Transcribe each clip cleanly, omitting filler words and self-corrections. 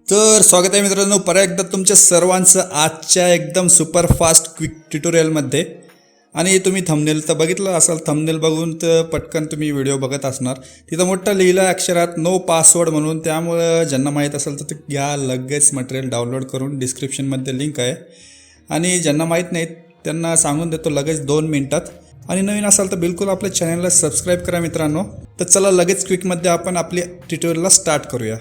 तर स्वागत आहे मित्रांनो, परत एकदा तुमच्या सर्वांचं आजच्या एकदम सुपरफास्ट क्विक ट्युटोरियलमध्ये. आणि तुम्ही थंबनेल तर बघितलं असाल, थंबनेल बघून तर पटकन तुम्ही व्हिडिओ बघत असणार. तिथं मोठं लिहिलं अक्षरात नो पासवर्ड म्हणून, त्यामुळं ज्यांना माहीत असेल तर ते घ्या, लगेच मटेरियल डाउनलोड करून. डिस्क्रिप्शनमध्ये लिंक आहे. आणि ज्यांना माहीत नाहीत त्यांना सांगून देतो लगेच 2 मिनिटात. आणि नवीन असाल तर बिलकुल आपल्या चॅनलला सबस्क्राईब करा मित्रांनो. तर चला लगेच क्विकमध्ये आपण आपली ट्युटोरियलला स्टार्ट करूया.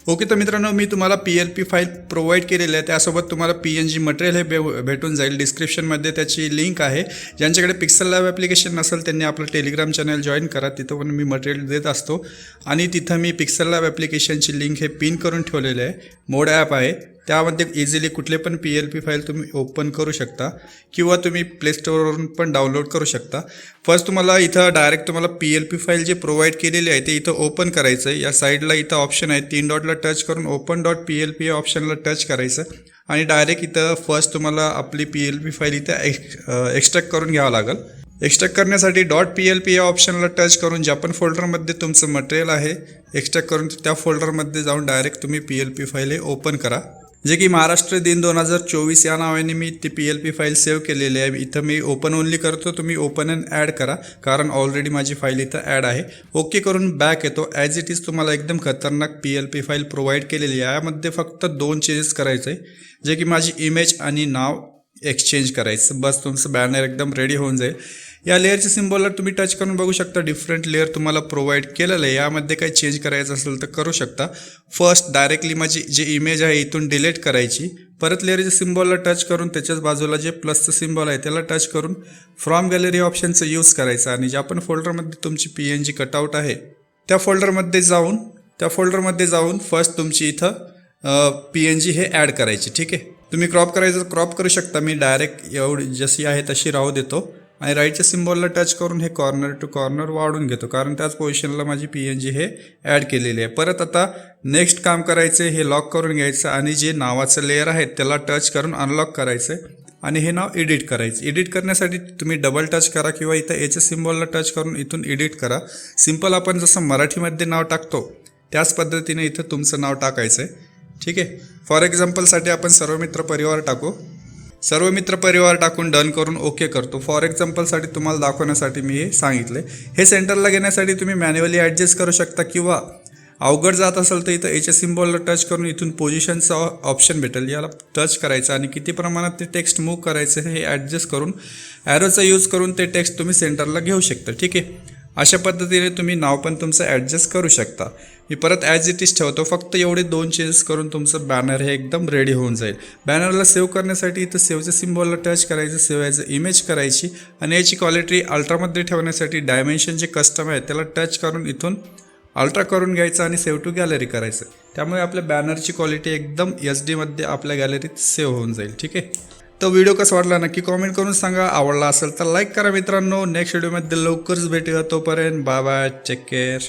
ओके, तर मित्रांनो मी तुम्हाला PLP फाईल प्रोव्हाइड केलेली आहे. त्यासोबत तुम्हाला PNG मटेरियल हे भेटून जाईल. डिस्क्रिप्शनमध्ये त्याची लिंक आहे. ज्यांच्याकडे पिक्सल लॅब ॲप्लिकेशन नसेल त्यांनी आपलं टेलिग्राम चॅनल जॉईन करा. तिथं पण मी मटेरियल देत असतो. आणि तिथं मी पिक्सल लॅब ॲप्लिकेशनची लिंक हे पिन करून ठेवलेले आहे. मोड ॲप आहे, त्यामध्ये इझिली कुठले पण PLP फाईल तुम्ही ओपन करू शकता किंवा तुम्ही प्ले स्टोअरवरून पण डाउनलोड करू शकता. फर्स्ट तुम्हाला इथं डायरेक्ट तुम्हाला PLP फाईल जे प्रोव्हाइड केलेली आहे ते इथं ओपन करायचं आहे. या साईडला इथं ऑप्शन आहे, 3 डॉटला टच करून ओपन .plp या ऑप्शनला टच करायचं आणि डायरेक्ट इथं फर्स्ट तुम्हाला आपली PLP फाईल इथं एक्स्ट्रॅक्ट करून घ्यावं लागेल. एक्स्ट्रॅक्ट करण्यासाठी .plp या ऑप्शनला टच करून ज्या पण फोल्डरमध्ये तुमचं मटेरियल आहे एक्स्ट्रॅक्ट करून त्या फोल्डरमध्ये जाऊन डायरेक्ट तुम्ही PLP फाईल हे ओपन करा. जे की महाराष्ट्र दिन 2024 या नावाने मी ती PLP फाईल सेव्ह केलेली आहे. इथं मी ओपन ओनली करतो, तुम्ही ओपन अँड ॲड करा, कारण ऑलरेडी माझी फाईल इथं ॲड आहे. ओके करून बॅक येतो. ॲज इट इज तुम्हाला एकदम खतरनाक PLP फाईल प्रोव्हाइड केलेली आहे. यामध्ये फक्त 2 चेंजेस करायचे, जे की माझी इमेज आणि नाव एक्सचेंज करायचं. बस तुमचं बॅनर एकदम रेडी होऊन जाईल. या लेअरच्या सिम्बॉलला तुम्ही टच करून बघू शकता. डिफरंट लेअर तुम्हाला प्रोव्हाइड केलेलं आहे. यामध्ये काही चेंज करायचं असेल तर करू शकता. फर्स्ट डायरेक्टली माझी जी इमेज आहे इथून डिलीट करायची. परत लेअरच्या सिम्बॉलला टच करून त्याच्याच बाजूला जे प्लसचं सिम्बॉल आहे त्याला टच करून फ्रॉम गॅलरी ऑप्शनचं यूज करायचं. आणि ज्या पण फोल्डरमध्ये तुमची PNG कटआउट आहे त्या फोल्डरमध्ये जाऊन फर्स्ट तुमची इथं PNG हे ॲड करायची. ठीक आहे, तुम्ही क्रॉप करायचं क्रॉप करू शकता. मी डायरेक्ट एवढी जशी आहे तशी राहू देतो. आणि राईटच्या सिम्बॉलला टच करून हे कॉर्नर टू कॉर्नर वाढून घेतो, कारण त्याच पोझिशनला माझी PNG हे ॲड केलेली आहे. परत आता नेक्स्ट काम करायचं, हे लॉक करून घ्यायचं आणि जे नावाचं लेअर आहे त्याला टच करून अनलॉक करायचं आणि हे नाव एडिट करायचं. एडिट करण्यासाठी तुम्ही डबल टच करा किंवा इथं याच्या सिम्बॉलला टच करून इथून एडिट करा. सिम्पल आपण जसं मराठीमध्ये नाव टाकतो त्याच पद्धतीने इथं तुमचं नाव टाकायचं आहे. ठीक आहे, फॉर एक्झाम्पलसाठी आपण सर्व मित्र परिवार टाकू. सर्व मित्र परिवार टाकून डन करून ओके करतो. फॉर एक्झाम्पलसाठी तुम्हाला दाखवण्यासाठी मी हे सांगितले. हे सेंटरला घेण्यासाठी तुम्ही मॅन्युअली ॲडजस्ट करू शकता किंवा अवघड जात असेल तर इथं याच्या सिम्बॉलला टच करून इथून पोझिशनचा ऑप्शन भेटेल, याला टच करायचं आणि किती प्रमाणात ते टेक्स्ट मूव्ह करायचं हे ॲडजस्ट करून ॲरोचा यूज करून ते टेक्स्ट तुम्ही सेंटरला घेऊ शकता. ठीक आहे, अशा पद्धतीने तुम्ही नाव पण तुमचं ॲडजस्ट करू शकता. मी परत ॲज इट इज ठेवतो. फक्त एवढे 2 चेंजेस करून तुमचं बॅनर हे एकदम रेडी होऊन जाईल. बॅनरला सेव्ह करण्यासाठी इथं सेव्हच्या सिम्बॉलला टच करायचं, सेव्ह ॲज अ इमेज करायची आणि याची क्वालिटी अल्ट्रामध्ये ठेवण्यासाठी डायमेन्शन जे कस्टम आहे त्याला टच करून इथून अल्ट्रा करून घ्यायचं आणि सेव्ह टू गॅलरी करायचं. त्यामुळे आपल्या बॅनरची क्वालिटी एकदम HD आपल्या गॅलरीत सेव्ह होऊन जाईल. ठीक आहे, तर व्हिडिओ कसा वाटला नक्की कॉमेंट करून सांगा. आवडला असेल तर लाईक करा मित्रांनो. नेक्स्ट व्हिडिओमध्ये लवकरच भेटूया. तोपर्यंत बाय बाय, टेक केअर.